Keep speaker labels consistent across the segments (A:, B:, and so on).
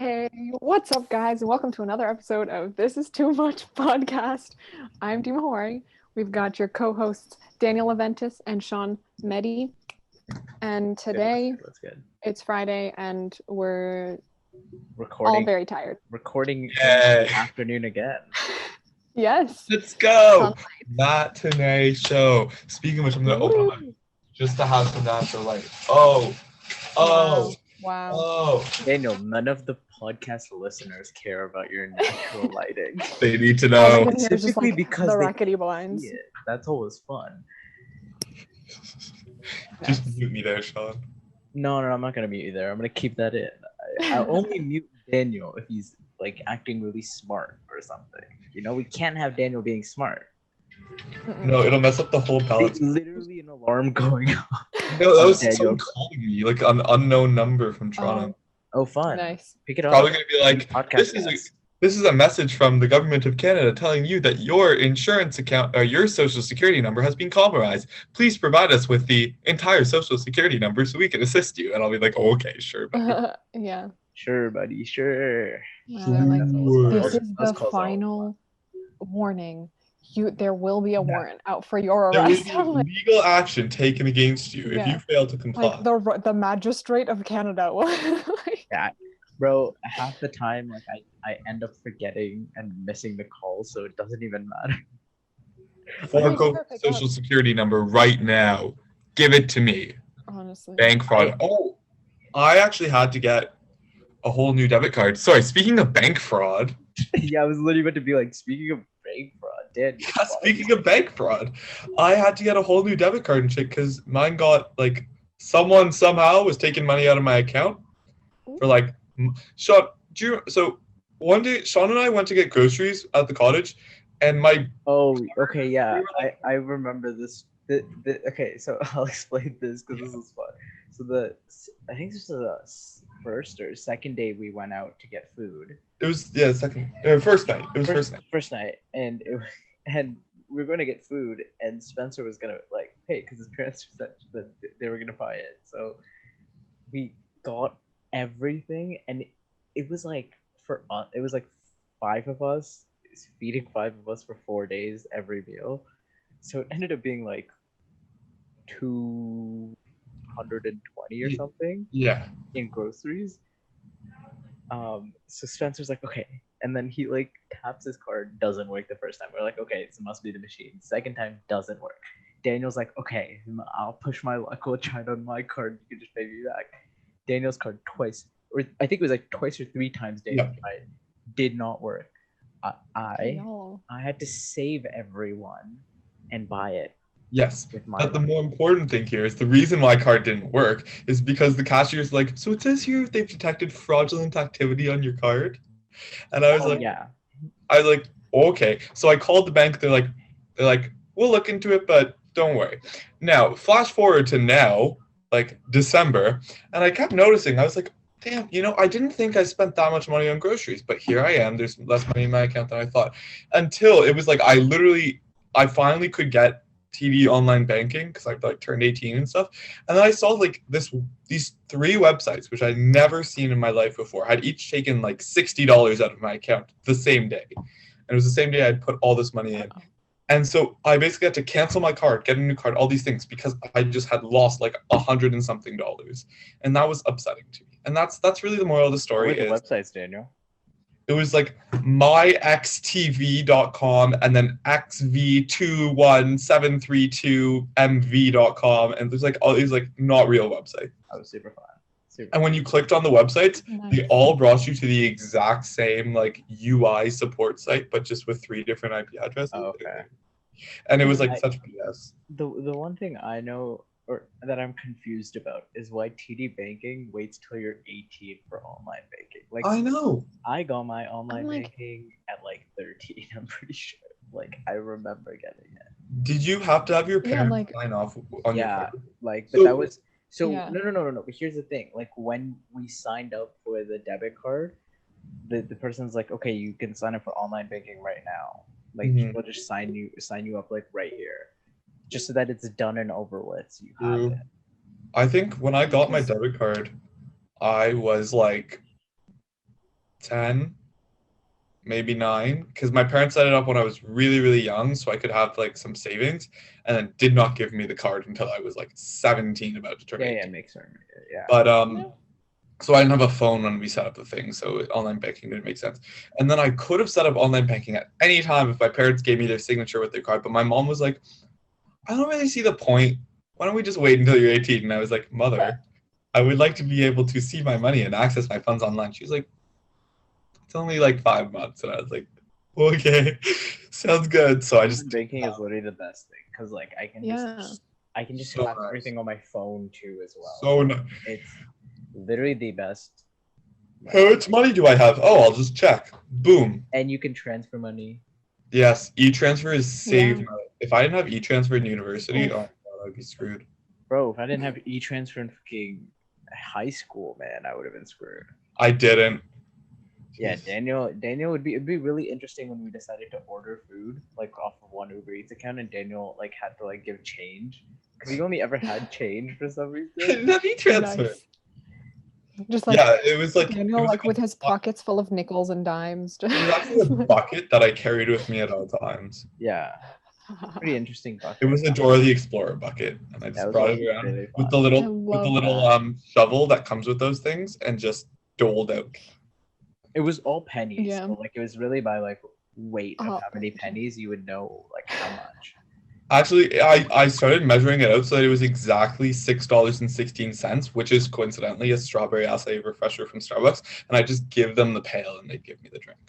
A: Hey, what's up, guys? And welcome to another episode of This Is Too Much podcast. I'm Dima. We've got your co-hosts Daniel Aventis and Shaan Mehdi. And today
B: That's good.
A: It's Friday and we're
B: Recording.
A: all very tired.
B: Recording in the afternoon again.
A: Yes.
C: Let's go. Matinee show. Speaking of which, I'm gonna open up just to have some natural light.
A: Wow.
B: Daniel, none of the podcast listeners care about your natural lighting.
C: They need to know.
B: Specifically because
A: the rackety blinds.
B: That's always fun.
C: Just mute me there, Shaan.
B: No, I'm not gonna mute you there. I'm gonna keep that in. I'll only mute Daniel if he's like acting really smart or something. You know, we can't have Daniel being smart.
C: No, it'll mess up the whole balance.
B: It's literally an alarm going off.
C: No, that was someone calling me, like an unknown number from Toronto.
B: Oh, fun.
A: Nice.
B: Pick it up.
C: Probably gonna be like, this is a message from the government of Canada telling you that your insurance account or your social security number has been compromised. Please provide us with the entire social security number so we can assist you. And I'll be like, oh, okay, sure.
A: Yeah.
B: Sure, buddy. Sure.
A: This is the final warning. There will be a warrant out for your arrest.
C: There will be legal action taken against you if you fail to comply.
A: Like the magistrate of Canada.
B: Yeah, bro. Half the time, like I end up forgetting and missing the call, so it doesn't even matter.
C: Forgo social security number right now. Give it to me.
A: Honestly.
C: Bank fraud. Oh, I actually had to get a whole new debit card. Sorry, speaking of bank fraud.
B: Yeah, I was literally about to be like, speaking of bank fraud,
C: speaking of bank fraud, I had to get a whole new debit card and shit because mine got like someone somehow was taking money out of my account for like Shaan. So one day Shaan and I went to get groceries at the cottage, and my
B: I remember this. Okay, so I'll explain this because this is fun. So I think this was the first or second day we went out to get food.
C: It was first night. It was
B: first night, and we were going to get food, and Spencer was gonna like pay because his parents said that they were gonna buy it. So we got everything, and it was like it was like 5 of us feeding 5 of us for 4 days every meal. So it ended up being like 220 or something.
C: Yeah.
B: In groceries. So Spencer's like, okay, and then he like taps his card, doesn't work the first time. We're like, okay, it must be the machine. Second time doesn't work. Daniel's like, okay, I'll push my luck. We'll try it on my card. You can just pay me back. Daniel's card twice, or I think it was like twice or 3 times. Daniel tried, did not work. I had to save everyone and buy it.
C: Yes, but the more important thing here is the reason my card didn't work is because the cashier's like, so it says here they've detected fraudulent activity on your card, and I was okay. So I called the bank. They're like, we'll look into it, but don't worry. Now, flash forward to now, like December, and I kept noticing. I was like, damn, I didn't think I spent that much money on groceries, but here I am. There's less money in my account than I thought. Until it was like I finally could get TD online banking because I like turned 18 and stuff, and then I saw like these 3 websites which I'd never seen in my life before had each taken like $60 out of my account the same day, and it was the same day I'd put all this money in, and so I basically had to cancel my card, get a new card, all these things because I just had lost like $100 and something, and that was upsetting to me, and that's really the moral of the story.
B: What are the websites, Daniel?
C: It was like myxtv.com and then xv21732mv.com, and there's like all these like not real websites.
B: That was super fun.
C: And when you clicked on the websites, they all brought you to the exact same like UI support site, but just with 3 different IP addresses.
B: Oh, okay.
C: And it was like such BS.
B: The one thing I know or that I'm confused about is why TD Banking waits till you're 18 for online banking. Like
C: I know.
B: I got my online banking at like 13. I'm pretty sure. Like I remember getting it.
C: Did you have to have your parents sign off on your card?
B: But that was no. But here's the thing. Like when we signed up for the debit card, the person's like, okay, you can sign up for online banking right now. Like we'll just sign you up like right here. Just so that it's done and over with, so you have it.
C: I think when I got my debit card, I was like 10, maybe 9, because my parents set it up when I was really, really young, so I could have like some savings, and then did not give me the card until I was like 17, about to turn
B: Yeah,
C: 18.
B: makes sense. Yeah.
C: But so I didn't have a phone when we set up the thing, so online banking didn't make sense. And then I could have set up online banking at any time if my parents gave me their signature with their card, but my mom was like, I don't really see the point. Why don't we just wait until you're 18? And I was like, Mother, I would like to be able to see my money and access my funds online. She was like, it's only like 5 months. And I was like, okay, sounds good. So I just
B: banking is literally the best thing because like I can just
C: So
B: have
C: nice.
B: everything on my phone too as well.
C: so nice.
B: It's literally the best.
C: How much money do I have? Oh, I'll just check. Boom.
B: And you can transfer money.
C: Yes, e-transfer is saved.
A: Yeah.
C: If I didn't have e-transfer in university,
A: Oof.
C: oh my God, I'd be screwed.
B: Bro, if I didn't have e-transfer in fucking high school, man, I would have been screwed.
C: I didn't.
B: Yeah, Daniel it'd be really interesting when we decided to order food like off of one Uber Eats account and Daniel like had to like give change because he only ever had change for some reason.
C: I didn't have e-transfer.
A: Nice. Just like
C: Yeah, it was like
A: Daniel,
C: it was
A: like with his pockets full of nickels and dimes.
C: it was actually a bucket that I carried with me at all times.
B: Yeah, pretty interesting bucket.
C: It was a Dora the Explorer bucket, and I
B: That
C: just
B: was
C: brought
B: really,
C: it around
B: really
C: with the
B: fun.
C: little shovel that comes with those things, and just doled out.
B: It was all pennies.
A: Yeah.
B: So, like it was really by like weight of
A: Oh.
B: how many pennies you would know like how much.
C: Actually, I started measuring it out so that it was exactly $6.16, which is coincidentally a strawberry acai refresher from Starbucks, and I just give them the pail and they give me the drink.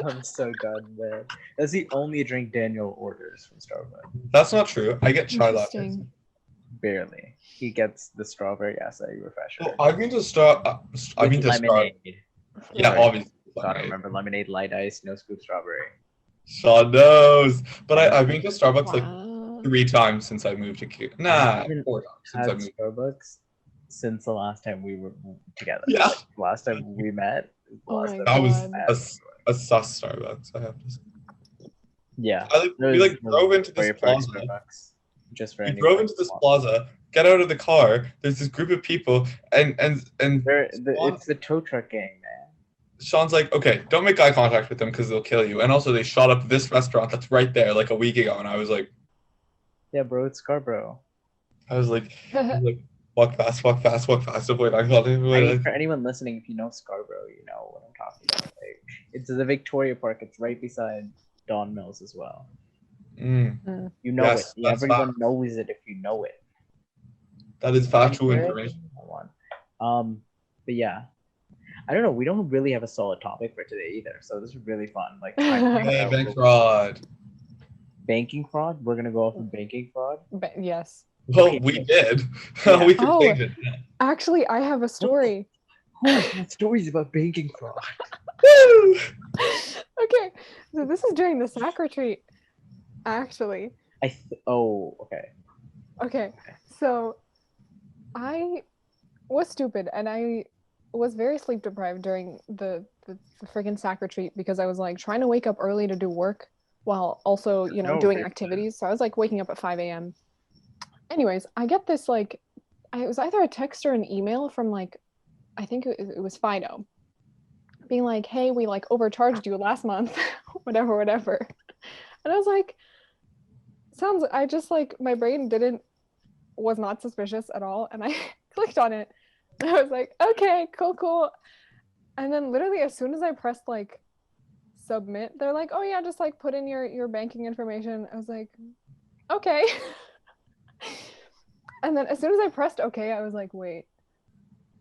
B: I'm so done, man. That's the only drink Daniel orders from Starbucks.
C: That's not true. I get chai lattes.
A: Interesting.
B: Barely. He gets the strawberry acai refresher.
C: Well, I've been to Star. I've been to Star.
B: lemonade.
C: Yeah,
B: Right.
C: obviously.
B: Gotta
C: lemonade.
B: remember lemonade, light ice, no scoop strawberry.
C: Sean knows. But I've been to Starbucks like
A: Wow.
C: 3 times since I moved to Q. Nah, 4 times since I
B: Had
C: moved.
B: Starbucks since the last time we were together.
C: Yeah.
B: Like, last time we met.
A: Oh
B: last
A: my
B: time
C: That was
A: God.
C: a sus Starbucks, I have to say.
B: Yeah.
C: We like drove into this plaza.
B: Starbucks. Just for
C: We
B: anyone
C: drove into this plaza, get out of the car, there's this group of people, and
B: It's the tow truck gang, man.
C: Sean's like, okay, don't make eye contact with them because they'll kill you. And also they shot up this restaurant that's right there like a week ago, and I was like,
B: Yeah, bro, it's Scarborough.
C: I was like, walk fast, avoid eye contact.
B: I mean, for anyone listening, if you know Scarborough, you know what I'm talking about. Like, it's the Victoria Park. It's right beside Don Mills as well.
C: Mm,
B: You know
C: Yes,
B: it.
C: that's
B: Everyone
C: fact.
B: knows it if you know it.
C: that is factual
B: Right?
C: information.
B: Hold on. But yeah, I don't know. We don't really have a solid topic for today either, so this is really fun. Like
C: Hey, bank fraud.
B: banking fraud. We're gonna go off of banking fraud.
A: Yes.
C: Well,
B: Okay.
C: we did.
B: Yeah.
C: We could
A: Oh.
C: change it.
A: Actually, I have a story.
B: Who has got stories about banking fraud?
C: Woo!
A: Okay, so this is during the sack retreat. Actually,
B: Okay.
A: okay, so I was stupid and I was very sleep deprived during the friggin' sack retreat because I was like trying to wake up early to do work while also, you know,
B: No,
A: doing
B: dude.
A: activities. So I was like waking up at 5 a.m. Anyways, I get this like, it was either a text or an email from like, I think it was Fido, being like, hey, we like overcharged you last month, whatever. And I was like, I just like, my brain was not suspicious at all. And I clicked on it. And I was like, okay, cool. And then literally as soon as I pressed like submit, they're like, oh yeah, just like put in your banking information. I was like, okay. And then as soon as I pressed okay, I was like, wait,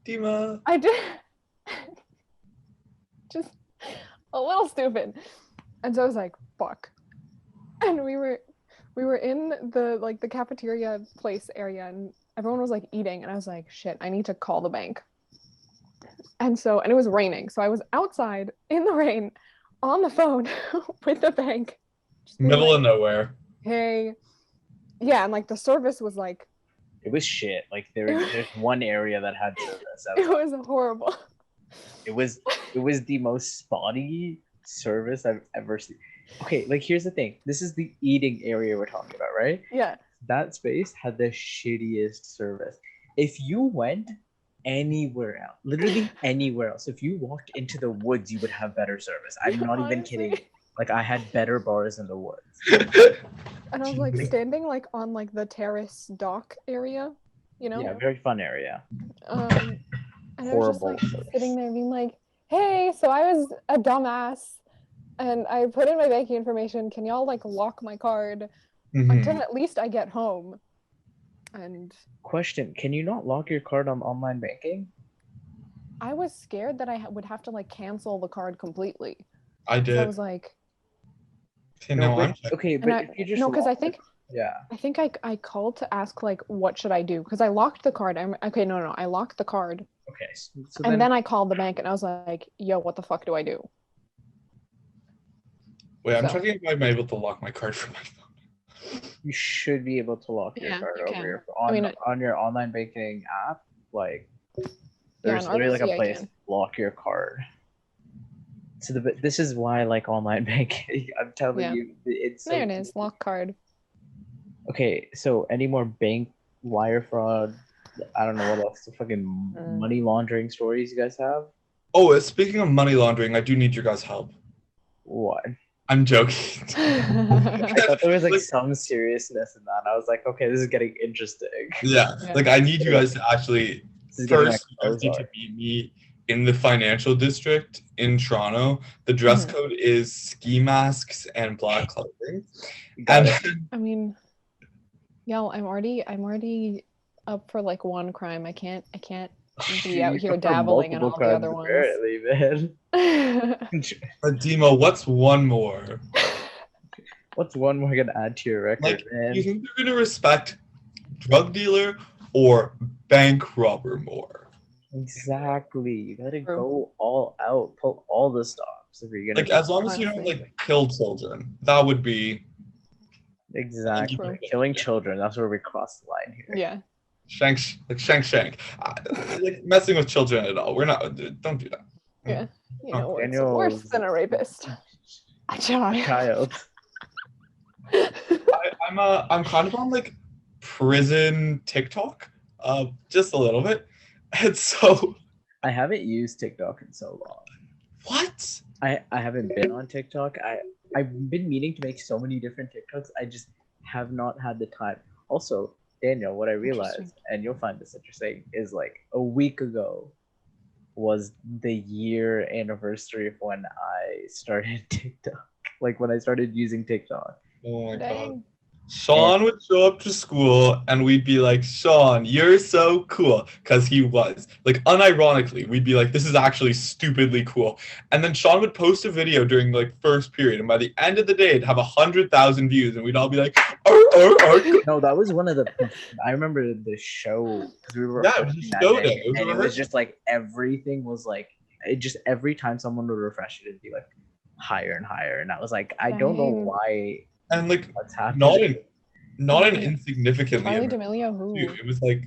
C: Dima.
A: I did just a little stupid. And so I was like, fuck. And we were in the cafeteria place area and everyone was like eating and I was like, shit, I need to call the bank. And it was raining. So I was outside in the rain on the phone with the bank.
C: Middle of nowhere.
A: Hey. Yeah, and like the service was like,
B: It was shit. Like there's one area that had service.
A: it was horrible.
B: It was the most spotty service I've ever seen. Okay, like here's the thing. This is the eating area we're talking about, right?
A: Yeah.
B: That space had the shittiest service. If you went anywhere else, literally anywhere else. If you walked into the woods, you would have better service. I'm not even
A: Honestly.
B: kidding. Like I had better bars in the woods.
A: And I was like standing like on like the terrace dock area, you know?
B: Yeah, very fun area.
A: And I was just
B: Horrible
A: like
B: service.
A: sitting there being like, hey, so I was a dumbass and I put in my banking information. Can y'all like lock my card until at least I get home? And
B: Question: can you not lock your card on online banking?
A: I was scared that I would have to like cancel the card completely.
C: I
A: So I
C: did.
A: was like,
C: Okay,
B: No,
C: now
B: but
C: I'm
B: okay,
A: and
B: but if you just
A: because I
B: lock
A: think
B: yeah.
A: I called to ask like what should I do because I locked the card. I locked the card
B: Okay, so
A: and then I called the bank and I was like, yo, what the fuck do I do?
C: Wait, I'm
A: So-
C: checking if I'm able to lock my card from my phone.
B: you should be able to lock your
A: Yeah,
B: card
A: you
B: over
A: can.
B: your
A: I mean,
B: on your online banking app. Like, there's
A: on
B: literally like
A: RBC
B: a
A: I
B: place
A: can.
B: to lock your card. So this is why I like online banking. I'm telling
A: Yeah.
B: you, it's so
A: There it is, lock card.
B: Okay, so any more bank wire fraud? I don't know what else. The fucking money laundering stories you guys have?
C: Oh, speaking of money laundering, I do need your guys' help.
B: What?
C: I'm joking.
B: I thought there was like some seriousness in that. I was like, okay, this is getting interesting.
C: Yeah,
A: Yeah.
C: like I need you guys to actually
B: This is getting
C: first you guys need
B: Ozark.
C: to meet me in the financial district in Toronto. The dress
A: Mhm.
C: code is ski masks and black clothing.
B: Got
C: And
B: it.
A: I mean, y'all, I'm already up for like one crime. I can't be out here
B: You're for
A: dabbling in all
B: multiple
A: the other
B: crimes,
A: ones.
B: apparently, man.
C: Dima, what's one more?
B: What's one more gonna add to your record,
C: Like,
B: man?
C: you think they're gonna respect drug dealer or bank robber more?
B: Exactly. You gotta
A: True.
B: go all out, pull all the stops if you're gonna
C: Like, as long as you don't
A: Honestly.
C: like kill children, that would be
B: exactly
A: True.
B: killing children. That's where we cross the line here.
A: Yeah.
C: shank. Like messing with children at all. We're not. Don't do that.
A: Yeah. You know what's
B: Daniel-
A: worse than a rapist? A child.
B: Child.
C: I'm kind of on like prison TikTok, just a little bit, and so
B: I haven't used TikTok in so long.
C: what?
B: I haven't been on TikTok. I've been meaning to make so many different TikToks. I just have not had the time. Also, Daniel, what I realized,
A: Interesting.
B: and you'll find this interesting, is like a week ago was the year anniversary of when I started TikTok. Like when I started using TikTok.
C: Oh my god.
A: Dang.
C: Shaan would show up to school and we'd be like, Shaan, you're so cool. Because he was. Like, unironically, we'd be like, this is actually stupidly cool. And then Shaan would post a video during, like, first period. And by the end of the day, it'd have 100,000 views. And we'd all be like,
B: No, that was one of the. I remember the show because we were
C: Yeah, it was
B: recording
C: a
B: that
C: show
B: day,
C: day. It was
B: and
C: a
B: it was
C: rehearsal.
B: just like everything was like it just every time someone would refresh it, it'd be like higher and higher, and I was like, I don't know
A: Dang.
B: why
C: And, like,
B: what's happening.
C: not an
A: Yeah.
C: insignificantly
A: Charlie
C: amount,
A: D'Amelio,
C: too.
A: who?
C: It was, like,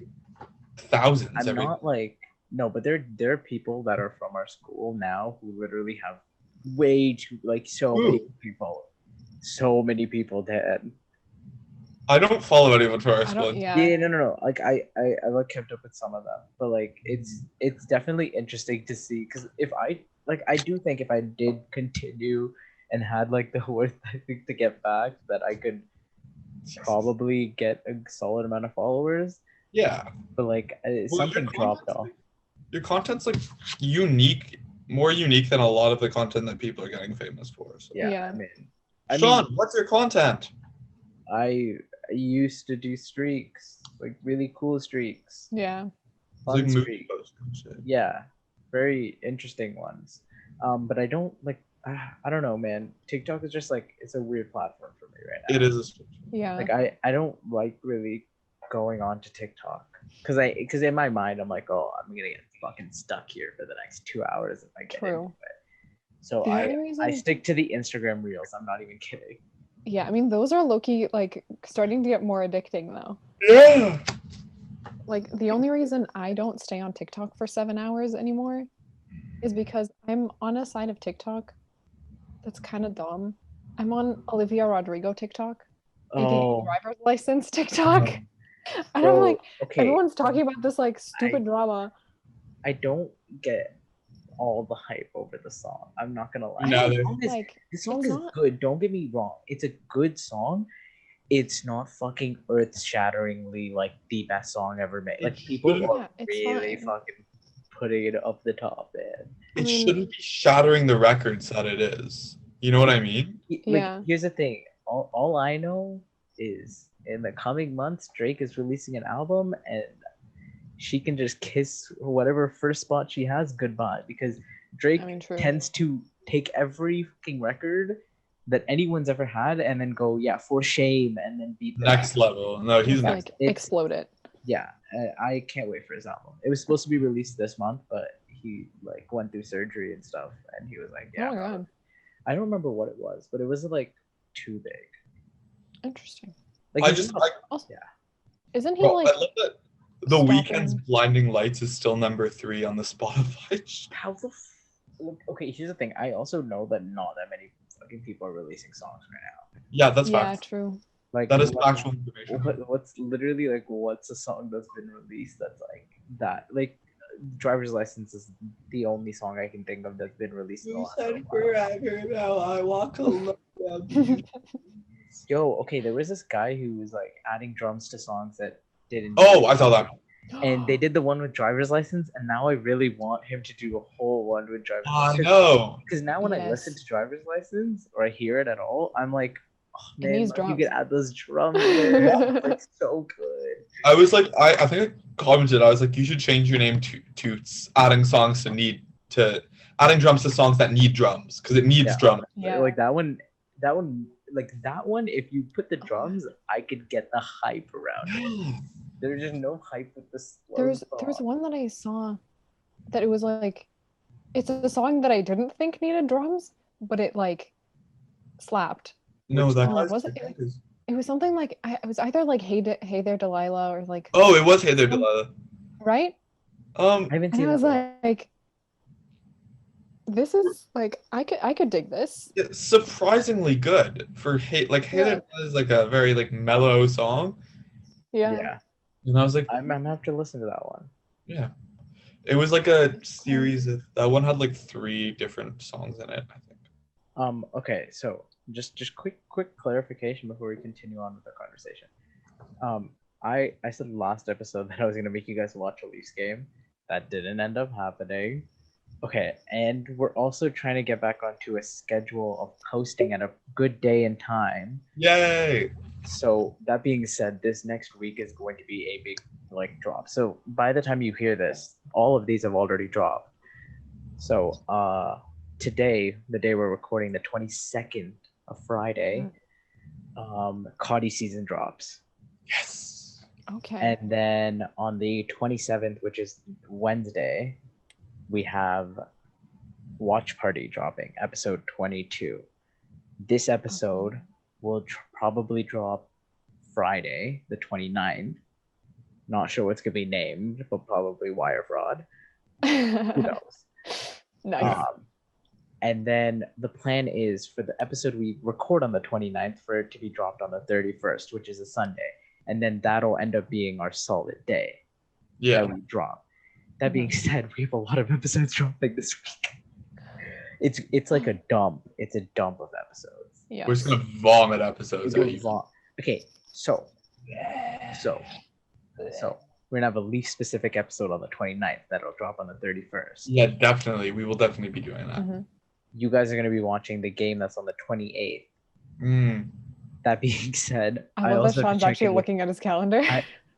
C: thousands
B: I'm
C: every
B: not like no, but there are people that are from our school now who literally have way too like so many people dead.
C: I don't follow anyone from our
A: I
C: school.
A: don't. Yeah.
B: Yeah, no. Like I like kept up with some of them, but like it's definitely interesting to see because if I do think if I did continue and had like the worth I think to get back that I could probably get a solid amount of followers,
C: Yeah.
B: but like something dropped off.
C: Your content's like more unique than a lot of the content that people are getting famous for. So.
B: Yeah,
A: Yeah.
B: I
C: Shaan,
B: mean,
C: what's your content?
B: I used to do streaks, like really cool streaks,
A: Yeah.
C: It's like
B: fun
C: movie
B: streaks.
C: posts and shit.
B: Yeah, very interesting ones. But I don't like. I don't know, man. TikTok is just like it's a weird platform for me right now.
C: It is a
A: Yeah.
B: Like I don't like really going on to TikTok because in my mind I'm like, oh, I'm gonna get fucking stuck here for the next 2 hours if I get into
A: True.
B: it. So
A: The only
B: I
A: reason-
B: stick to the Instagram reels. I'm not even kidding.
A: Yeah. I mean, those are low-key like starting to get more addicting though.
C: Yeah.
A: Like the only reason I don't stay on TikTok for 7 hours anymore is because I'm on a side of TikTok that's kind of dumb. I'm on Olivia Rodrigo TikTok, aka
B: Oh,
A: driver's license TikTok. And I'm
B: bro,
A: like,
B: okay.
A: everyone's talking about this like stupid drama.
B: I don't get all the hype over the song. I'm not gonna lie.
C: No,
B: The song
A: it's
B: is
A: not-
B: good. Don't get me wrong. It's a good song. It's not fucking earth-shatteringly like the best song ever made. Like people
C: shouldn't.
B: are
A: it's
B: really
A: fine.
B: fucking putting it up the top, man.
A: I
C: It
A: mean-
C: shouldn't be shattering the records that it is. You know what I mean?
B: Like,
A: Yeah.
B: here's the thing. All I know is in the coming months, Drake is releasing an album, and she can just kiss whatever first spot she has goodbye, because Drake
A: I mean, true.
B: tends to take every fucking record that anyone's ever had and then go, yeah, for shame, and then beat them.
C: Next level. No, he's
A: Just
C: next.
A: like
B: It's-
A: explode it.
B: Yeah, I can't wait for his album. It was supposed to be released this month, but he like went through surgery and stuff, and he was like, yeah,
A: Oh my god,
B: I don't remember what it was, but it wasn't like too big.
A: interesting.
B: Like
C: I
B: it was
C: just,
B: not-
C: I,
A: Also,
B: Yeah.
A: isn't he
C: bro,
A: like?
C: I love that the
A: stopping-
C: Weeknd's Blinding Lights is still number 3 on the Spotify.
B: how the okay, here's the thing. I also know that not that many fucking people are releasing songs right now.
C: Yeah, that's
A: Yeah,
C: fact.
A: true.
B: Like
C: That is
B: what-
C: factual information.
B: what's literally like what's a song that's been released that's like that? Like Driver's License is the only song I can think of that's been released in the last little while.
C: forever, now I walk alone.
B: Yo, okay, there was this guy who was like adding drums to songs that didn't.
C: Oh, I saw that.
B: And they did the one with Driver's License, and now I really want him to do a whole one with Driver's
C: I
B: License.
C: know.
B: Because now when I
A: Yes.
B: listen to Driver's License or I hear it at all, I'm like, oh
A: It
B: man,
A: needs
B: like, you
A: drums.
B: could add those drums there. It's like so good.
C: I was like, I think I commented. I was like, you should change your name to adding songs to adding drums to songs that need drums because it needs
B: Yeah.
C: drums.
A: Yeah.
B: Like that one, like that one, if you put the drums, I could get the hype around it. There's just no hype with this.
A: There's one that I saw that it was like it's a song that I didn't think needed drums, but it like slapped.
C: No,
B: Which
C: that
A: one
C: guy's
A: was it? It was something like it was either like hey there Delilah or like
C: Oh, it was Hey There Delilah.
A: right?
B: I haven't
A: And
B: seen
A: I was
B: that one.
A: like, this is like I could dig this.
C: It's surprisingly good for Hey There
A: Yeah.
C: Delilah is like a very like mellow song,
A: Yeah.
C: and I was like,
B: I'm gonna have to listen to that one.
C: yeah. It was like a series of that one had like 3 different songs in it, I think.
B: Okay, so just quick clarification before we continue on with the conversation. I said last episode that I was gonna make you guys watch a Leafs game. That didn't end up happening. Okay, and we're also trying to get back onto a schedule of posting at a good day and time.
C: Yay!
B: So that being said, this next week is going to be a big like drop. So by the time you hear this, all of these have already dropped. So today, the day we're recording, the 22nd of Friday, Coddy season drops.
C: Yes.
A: Okay.
B: And then on the 27th, which is Wednesday, we have Watch Party dropping, episode 22. This episode will probably drop Friday, the 29th. Not sure what's going to be named, but probably Wire Fraud. Who knows?
A: Nice.
B: And then the plan is for the episode we record on the 29th for it to be dropped on the 31st, which is a Sunday. And then that'll end up being our solid day
C: Yeah.
B: that we drop. That being said, we have a lot of episodes dropping this week. It's like a dump. It's a dump of episodes.
A: Yeah.
C: We're just gonna vomit episodes
B: It
C: at
B: goes
C: you.
B: long. Okay, so we're gonna have a Leaf specific episode on the 29th that'll drop on the 31st.
C: Yeah, definitely. We will definitely be doing that.
A: Mhm.
B: You guys are gonna be watching the game that's on the 28th.
C: Mm.
B: That being said,
A: I love that
B: also have to
A: Sean's
B: check
A: actually
B: in with-
A: looking at his calendar.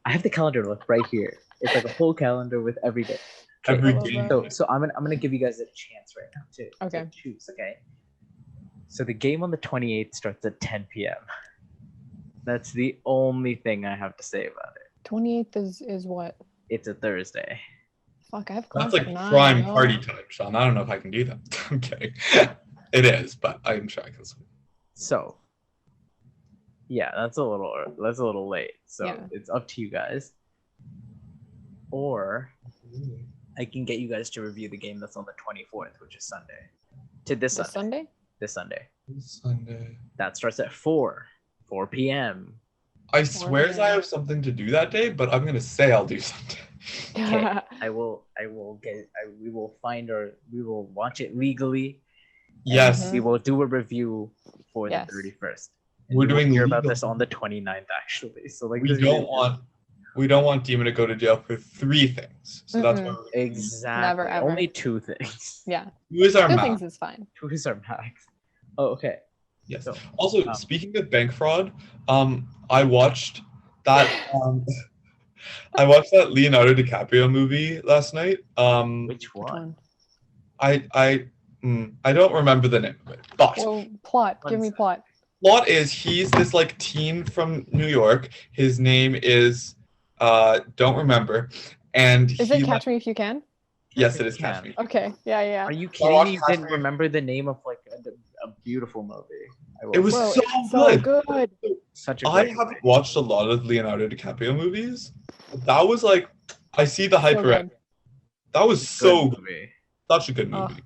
B: I have the calendar look right here. It's like a whole calendar with every day. Okay,
C: Every
A: I love
C: game.
A: that.
B: So I'm gonna give you guys a chance right now to
A: Okay.
B: choose. Okay. So the game on the 28th starts at 10 p.m. That's the only thing I have to say about it.
A: 28th is what?
B: It's a Thursday.
A: Fuck, I have class
C: That's like
A: at 9.
C: prime
A: Oh.
C: party time, Sean. I don't know if I can do that. I'm kidding. It is, but I'm sure I can.
B: So yeah, that's a little late. So
A: Yeah.
B: it's up to you guys. Or I can get you guys to review the game that's on the 24th, which is Sunday. To this
A: This
B: Sunday.
A: Sunday?
B: This Sunday.
C: Sunday.
B: That starts at 4 p.m.
C: I swears I have something to do that day, but I'm gonna say I'll do something.
B: Okay, we will watch it legally.
C: Yes,
B: We will do a review for
A: Yes.
B: the 31st.
C: we're
B: We will
C: doing
B: hear about
C: legal.
B: this on the 29th, actually. So like,
C: We
B: this
C: don't
B: video-
C: want Dima to go to jail for 3 things. So that's why we're gonna
B: exactly
A: Never, ever.
B: only 2 things.
A: Yeah.
C: 2 is our
A: 2
C: max.
A: things is fine.
B: 2 is our max. Oh, okay.
C: Yes.
B: So,
C: Also, speaking of bank fraud, I watched that I watched that Leonardo DiCaprio movie last night.
B: which one?
C: I don't remember the name of it, but
A: Well, plot. Give me plot.
C: plot is he's this like teen from New York. His name is don't remember, and
A: Is it Catch Me If You Can?
C: Yes, it is Catch Me.
A: Okay. Yeah.
B: Are you kidding me? You didn't remember the name of like a beautiful movie.
C: It was
A: Bro,
C: so
A: it's so
C: good.
A: good.
B: Such a
C: I
B: great
C: haven't
B: movie.
C: watched a lot of Leonardo DiCaprio movies. But that was like, I see the hype
A: So
C: around.
A: good.
C: That was so good.
B: movie.
C: Such a good
A: Oh.
C: movie.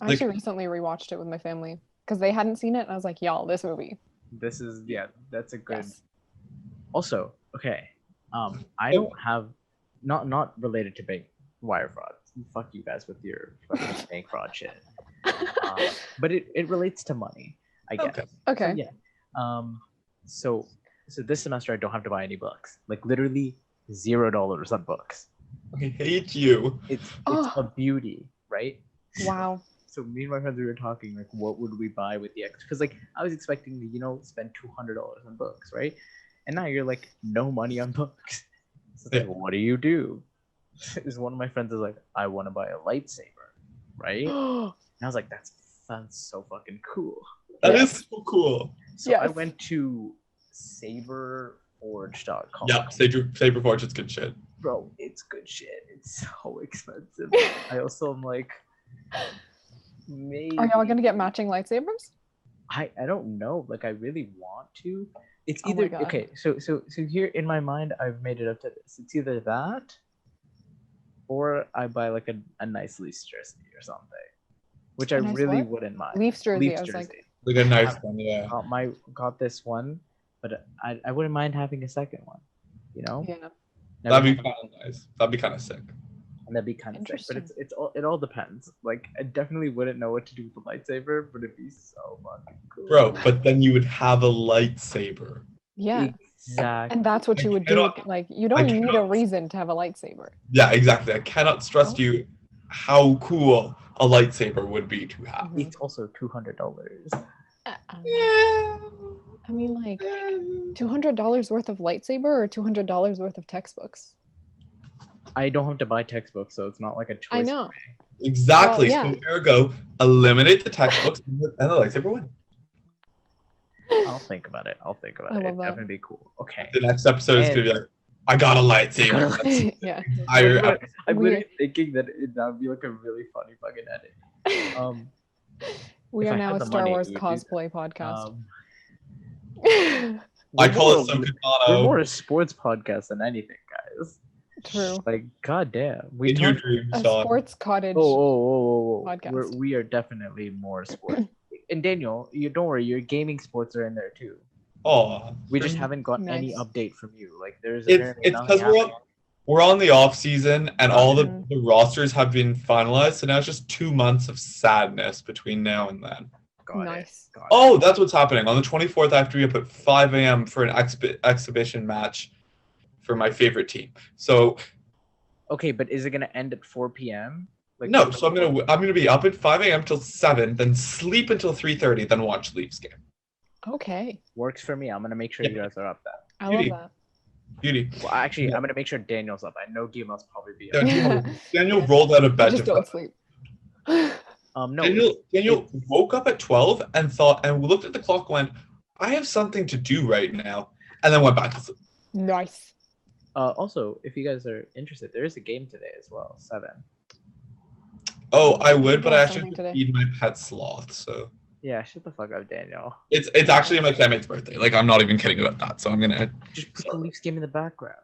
A: I
C: Like-
A: actually recently rewatched it with my family because they hadn't seen it. And I was like, y'all, this movie.
B: This is that's a good.
A: Yes.
B: Also, okay. I don't have not related to bank wire fraud. Fuck you guys with your fucking bank fraud shit. But it relates to money, I guess.
C: Okay.
A: Okay.
B: So, yeah. So this semester I don't have to buy any books. Like literally $0 on books.
C: I hate you.
B: It's
A: Oh.
B: a beauty, right?
A: Wow.
B: So me and my friends we were talking like, what would we buy with the extra? Because like I was expecting to spend $200 on books, right? And now you're like no money on books. So it's like,
C: Yeah.
B: what do you do? Is one of my friends is like, I want to buy a lightsaber, right? And I was like, that sounds so fucking cool.
C: That
A: Yes.
C: is so cool.
B: So I
A: Yes.
B: went to saberforge.com.
C: Yeah, Saberforge is good shit.
B: Bro, it's good shit. It's so expensive. I also am like, maybe.
A: Are y'all gonna get matching lightsabers?
B: I don't know. Like, I really want to. It's
A: Oh my
B: either
A: God.
B: okay. So here in my mind, I've made it up to this. It's either that, or I buy like a nice Leafs jersey or something, which
A: A
B: I
A: nice
B: really
A: what?
B: wouldn't mind.
A: Leafs jersey.
B: Leafs
A: I was like,
B: jersey.
C: Like a nice one, yeah.
B: Got this one, but I wouldn't mind having a second one. You know,
A: yeah.
C: That'd be kind of nice. That'd be kind of sick.
B: And that'd be kind of sick. But
A: Interesting.
B: it all depends. Like I definitely wouldn't know what to do with the lightsaber, but it'd be so fucking cool.
C: Bro, but then you would have a lightsaber.
A: Yeah.
B: Exactly.
A: And that's what you would do.
C: cannot-
A: Like, you don't need a
C: cannot-
A: reason to have a lightsaber.
C: Yeah, exactly. I cannot stress to you how cool a lightsaber would be to have.
B: It's also $200.
A: I mean, like, $200 worth of lightsaber or $200 worth of textbooks?
B: I don't have to buy textbooks, so it's not like a choice.
A: I know.
C: Exactly.
A: Well, yeah.
C: So ergo, eliminate the textbooks and the lightsaber win.
B: I'll think about it.
A: I love
B: It'd
A: that.
B: definitely be cool. Okay.
C: The next episode is gonna be like, I got a lightsaber. That's
A: Yeah.
C: entire
B: I'm
A: We-
B: literally thinking that that would be like a really funny fucking edit.
A: We
B: If
A: are
B: I
A: now
B: had
A: a
B: the
A: Star
B: money,
A: Wars
B: we would do
A: cosplay podcast.
B: I
C: I call it some
B: We're more
C: Katano
B: a sports podcast than anything, guys.
A: True.
B: Like, goddamn. We
C: in your
B: talk.
C: dreams,
A: A
C: Sean.
A: sports cottage.
B: Oh.
A: podcast.
B: We are definitely more sports. And Daniel, you don't worry, your gaming sports are in there too.
C: Oh,
B: We just haven't got any
A: Nice.
B: update from you. Like, there's
C: It's
B: apparently nothing
C: because
B: happening.
C: we're on the off season and all
A: Mhm.
C: the rosters have been finalized. So now it's just 2 months of sadness between now and then.
B: Got it,
A: Nice.
B: got it.
C: Oh, that's what's happening. On the 24th, I have to be up at 5 a.m. for an exhibition match for my favorite team. So
B: Okay, but is it gonna end at 4 p.m.? Like,
C: no, so I'm gonna be up at 5 a.m. till 7, then sleep until 3:30, then watch Leafs game.
A: Okay.
B: Works for me. I'm gonna make sure you guys are up then.
A: I love
C: Beauty.
A: that.
C: Beauty.
B: Well, actually,
C: Yeah.
B: I'm gonna make sure Daniel's up. I know Dima's probably be
C: Yeah,
B: up.
C: Daniel rolled out of bed.
A: Just
C: to
A: don't sleep.
B: No.
C: Daniel woke up at 12 and thought, and looked at the clock and went, I have something to do right now, and then went back to sleep.
A: Nice.
B: Also, if you guys are interested, there is a game today as well. 7.
C: Oh, I would, but I
A: Yeah,
C: actually have
A: something
C: to
A: today.
C: feed my pet sloth, so
B: Yeah, shut the fuck up, Daniel.
C: it's actually my family's birthday. Like, I'm not even kidding about that, so I'm gonna
B: Just put the Leafs game in the background.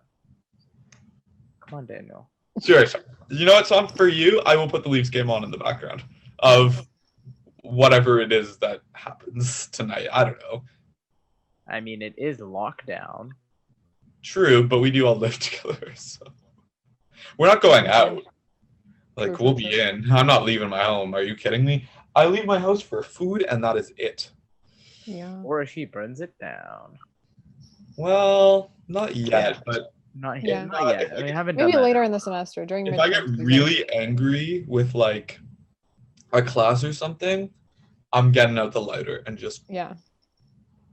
B: Come on, Daniel.
C: sure. You know what, Sean? For you, I will put the Leafs game on in the background of whatever it is that happens tonight. I don't know.
B: I mean, it is lockdown.
C: True, but we do all live together, so we're not going out. Like,
A: True,
C: we'll
A: true,
C: be
A: true.
C: in. I'm not leaving my home. Are you kidding me? I leave my house for food, and that is it.
A: Yeah.
B: Or if she burns it down.
C: Well, not yet,
B: Yeah.
C: but
B: Not
A: Yeah.
B: yet. Not yet. We haven't done
A: Maybe
B: that.
A: later in the semester during
C: if I get
A: midterms. we can-
C: really angry with like a class or something, I'm getting out the lighter and just.
A: Yeah.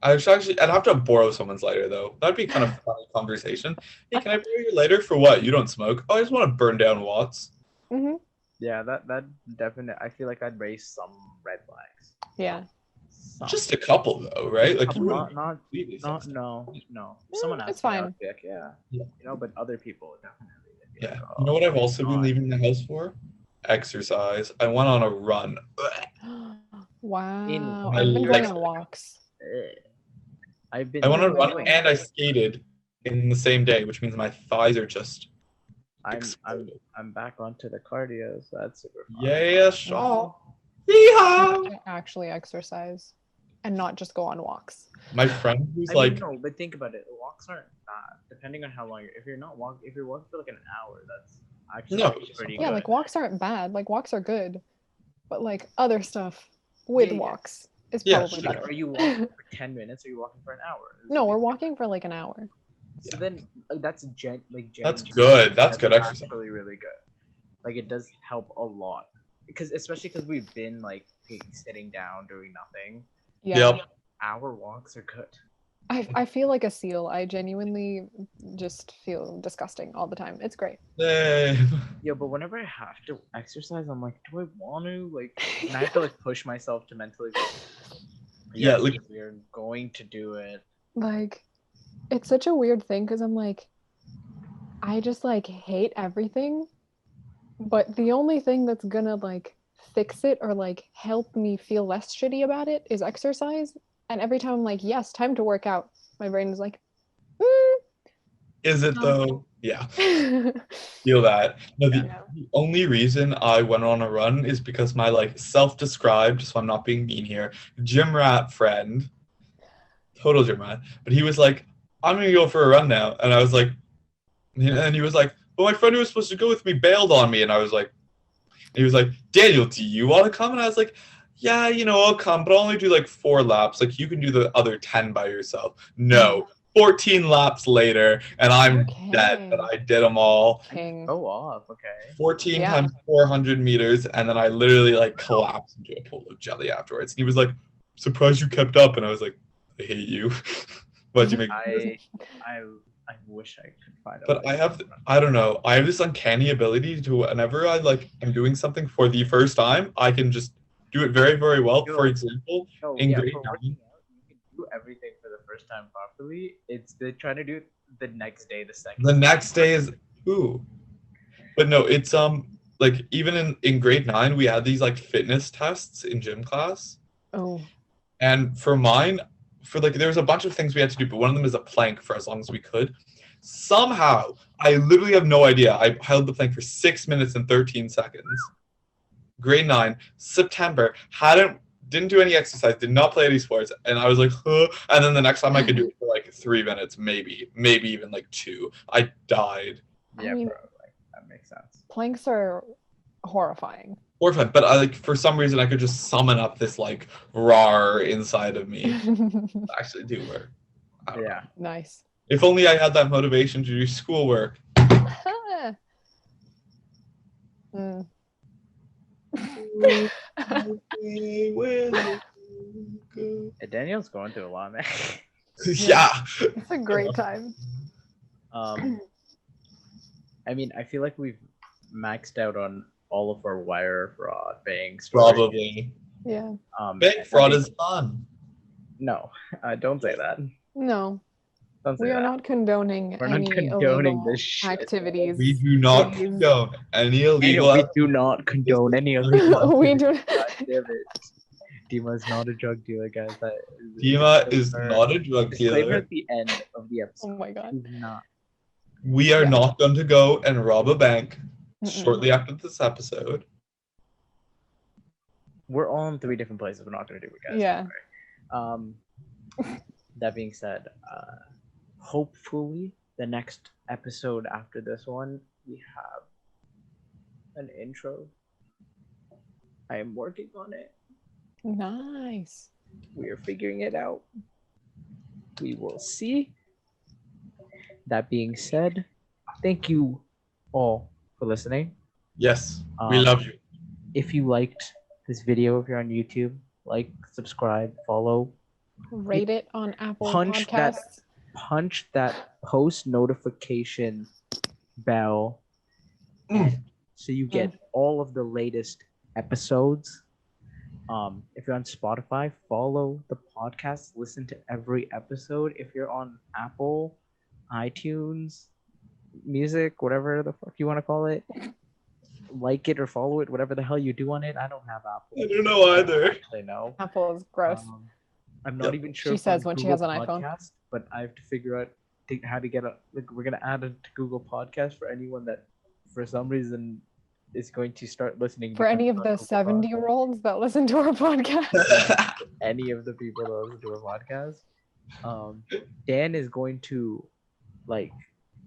C: I should actually. I'd have to borrow someone's lighter though. That'd be kind of funny conversation. Hey, can I borrow your lighter for what? You don't smoke. Oh, I just want to burn down Watts.
A: Mm-hmm.
B: Yeah, that definitely. I feel like I'd raise some red flags.
A: Yeah.
B: Some.
C: Just a couple though, right? Like you
B: not
C: wouldn't
B: not
C: completely
B: not
C: sensitive.
B: no. If someone
A: it's
B: asked me,
A: fine.
B: I'd be like, yeah.
C: Yeah.
B: You know, but other people definitely. They'd be
C: Yeah.
B: like,
C: You know what I've also been
B: God.
C: leaving the house for? Exercise. I went on a run.
A: Wow.
C: I
A: I've been
C: like-
A: going on walks.
B: I've been.
C: I went on a
A: Doing
C: run
A: nothing.
C: and I skated in the same day, which means my thighs are just exploded.
B: I'm back onto the cardio, so that's super fun.
C: Yeah, Shaw.
A: I
C: Yeehaw!
A: have to actually exercise and not just go on walks.
C: My friend who's
B: I mean,
C: like,
B: no, but think about it. Walks aren't bad, depending on how long. If you're walking for like an hour, that's actually
C: No,
B: pretty
A: Yeah,
B: good.
A: like walks aren't bad. Like walks are good. But like other stuff with
B: Yeah.
A: walks is
C: Yeah,
A: probably
C: sure.
A: better.
B: Are you walking for 10 minutes or are you walking for an hour?
A: No, we're walking for like an hour.
B: So then that's
C: that's good. That's good
B: that's
C: exercise.
B: actually really good. Like it does help a lot especially because we've been like sitting down doing nothing.
A: Yeah.
C: Yep.
B: Our walks are good.
A: I feel like a seal. I genuinely just feel disgusting all the time. It's great.
C: Yay.
B: Yeah, but whenever I have to exercise, I'm like, do I want to? Like, and I have to like push myself to mentally go.
C: Yeah,
B: "Yes,
C: like-
B: we're going to do it.
A: Like it's such a weird thing because I'm like, I just like hate everything. But the only thing that's gonna like fix it or like help me feel less shitty about it is exercise. And every time I'm like, yes, time to work out, my brain is like,
C: Is it
A: No.
C: though? Yeah. Feel that. No,
A: Yeah.
C: the only reason I went on a run is because my like self-described, so I'm not being mean here, gym rat friend, total gym rat, but he was like, I'm gonna go for a run now. And I was like, and he was like, but my friend who was supposed to go with me bailed on me. And I was like, he was like, Daniel, do you want to come? And I was like, yeah, I'll come, but I'll only do like 4 laps. Like you can do the other 10 by yourself. No. 14 laps later, and I'm
A: Okay.
C: dead, but I did them all.
A: King.
B: Go off, okay.
C: 14
A: Yeah.
C: times 400 meters, and then I literally like collapsed into a pool of jelly afterwards. And he was like, surprised you kept up. And I was like, I hate you. Why'd you make me?
B: I wish I could find out.
C: But I don't know. I have this uncanny ability to whenever I like am doing something for the first time, I can just do it very, very well. For example, in grade
B: for
C: 9.
B: working out, you can do everything for the first time properly. It's the trying to do it the next day, the second.
C: The next day is but no, it's like even in grade 9 we had these like fitness tests in gym class.
A: Oh.
C: And for mine, there was a bunch of things we had to do, but one of them is a plank for as long as we could. Somehow, I literally have no idea. I held the plank for 6 minutes and 13 seconds. Grade 9, September, didn't do any exercise, did not play any sports, and I was like, huh. And then the next time I could do it for like 3 minutes, maybe even like 2. I died.
B: Yeah,
A: I mean-
B: bro, like that makes sense.
A: Planks are horrifying.
C: Horrifying, but I like for some reason I could just summon up this like roar inside of me. Actually do work. I don't know.
B: Yeah.
A: Nice.
C: If only I had that motivation to do schoolwork.
A: Mm.
B: Daniel's going through a lot, man.
C: Yeah.
A: It's a great time.
B: I mean, I feel like we've maxed out on all of our wire fraud bank stories.
C: Probably.
A: Yeah.
C: Bank fraud is fun.
B: No, don't say that.
A: No,
B: Don't say
A: we are
B: that.
A: not condoning
B: We're not
A: any
B: condoning
A: illegal
B: this shit.
A: activities.
C: We do not
A: Please.
C: condone any illegal.
B: Daniel, we do not condone any illegal.
A: We do.
B: God damn it. Dima is not a drug dealer, guys.
C: Dima is not a drug
B: Disclaimer
C: dealer.
B: at the end of the
A: Oh
B: episode.
A: my god.
B: He's not.
C: We are
A: Yeah.
C: not going to go and rob a bank
A: Mm-mm.
C: shortly after this episode.
B: We're all in 3 different places. We're not going to do it, guys.
A: Yeah.
B: Don't worry. That being said, hopefully the next episode after this one, we have an intro. I am working on it.
A: Nice.
B: We are figuring it out. We will see. That being said, thank you all for listening.
C: Yes, we love you.
B: If you liked this video, if you're on YouTube, like, subscribe, follow,
A: Rate it on Apple
B: punch
A: Podcasts.
B: that post notification bell so you get all of the latest episodes. If you're on Spotify, follow the podcast, listen to every episode. If you're on Apple, iTunes, music, whatever the fuck you want to call it, like it or follow it, whatever the hell you do on it. I don't have Apple.
C: I don't know either.
B: Actually, no.
A: Apple is gross.
B: I'm not even sure.
A: She
B: if
A: says
B: on
A: when she
B: Google
A: has an iPhone.
B: Podcast, but I have to figure out how to get a. Like, we're gonna add it to Google Podcast for anyone that, for some reason, is going to start listening.
A: For any of the 70-year-olds that listen to our podcast.
B: Any of the people that listen to our podcast, Dan is going to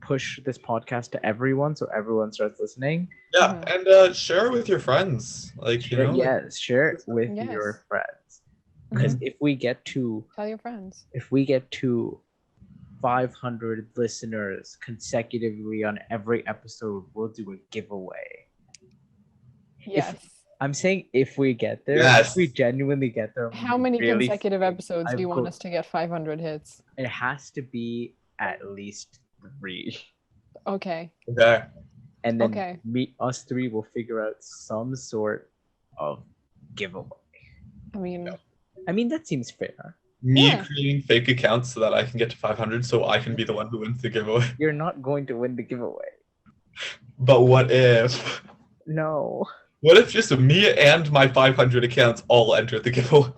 B: push this podcast to everyone, so everyone starts listening.
C: Yeah, and share it with your friends.
B: Yes, share it with your friends. Because if we get to
A: tell your friends,
B: if we get to 500 listeners consecutively on every episode, we'll do a giveaway.
A: Yes.
B: I'm saying if we get there, if we genuinely get there.
A: How many consecutive episodes do you want us to get 500 hits?
B: It has to be at least 3.
A: Okay.
B: And then us 3 will figure out some sort of giveaway. I mean that seems fair.
C: Me creating fake accounts so that I can get to 500 so I can be the one who wins the giveaway.
B: You're not going to win the giveaway.
C: But what if?
B: No.
C: What if just me and my 500 accounts all enter the giveaway?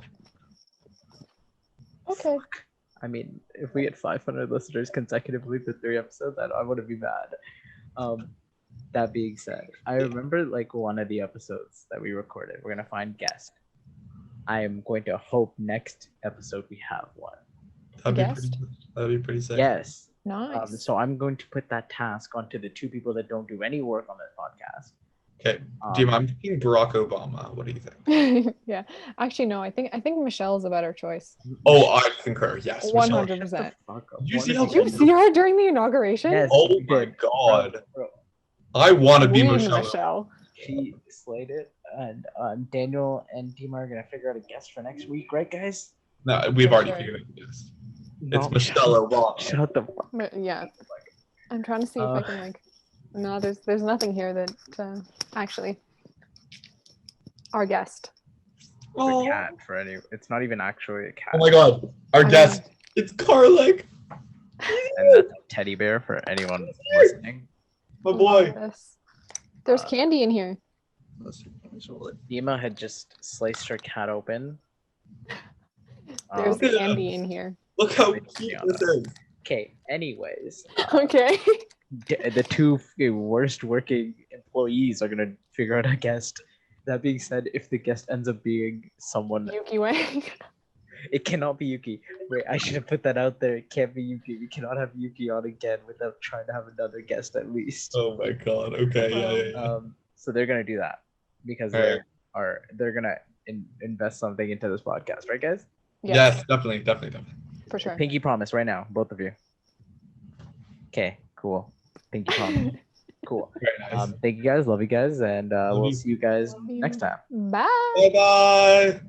A: Okay.
B: I mean, if we get 500 listeners consecutively for 3 episodes, I wouldn't be mad. That being said, I remember one of the episodes that we recorded. We're gonna find guests. I am going to hope next episode we have one.
C: That'd be pretty sick.
B: Yes.
A: Nice.
B: So I'm going to put that task onto the 2 people that don't do any work on this podcast.
C: Okay, Dima, I'm thinking Barack Obama. What do you think?
A: Yeah, actually, no. I think Michelle's a better choice.
C: Oh, I concur. Yes,
A: 100%.
C: Did
A: you see her during the inauguration?
B: Yes,
C: oh my god! I want to be Michelle.
B: She slayed it, and Daniel and Dima are gonna figure out a guest for next week, right, guys?
C: No, we've already figured out a guest. It's Michelle Obama.
B: Shut the fuck.
A: Yeah, I'm trying to see if I can No, there's nothing here that actually our guest.
B: A cat it's not even actually a cat.
C: Oh my god, our guest. It's Karlik.
B: And that's a teddy bear for anyone listening.
C: My boy.
A: There's candy in here.
B: Dima had just sliced her cat open.
A: There's candy in here.
C: Look how cute this is.
B: Okay, anyways.
A: Okay.
B: The 2 worst working employees are gonna figure out a guest. That being said, if the guest ends up being someone,
A: Yuki Wang.
B: It cannot be Yuki. Wait, I should have put that out there. It can't be Yuki. We cannot have Yuki on again without trying to have another guest at least.
C: Oh my god. Okay. Yeah.
B: So they're gonna do that because they're gonna invest something into this podcast, right, guys?
C: Yes, definitely.
A: For sure.
B: Pinky promise right now, both of you. Okay, cool. Pinky promise. Cool.
C: Very nice.
B: Thank you guys. Love you guys, and we'll see you guys next time.
A: Bye.
C: Bye.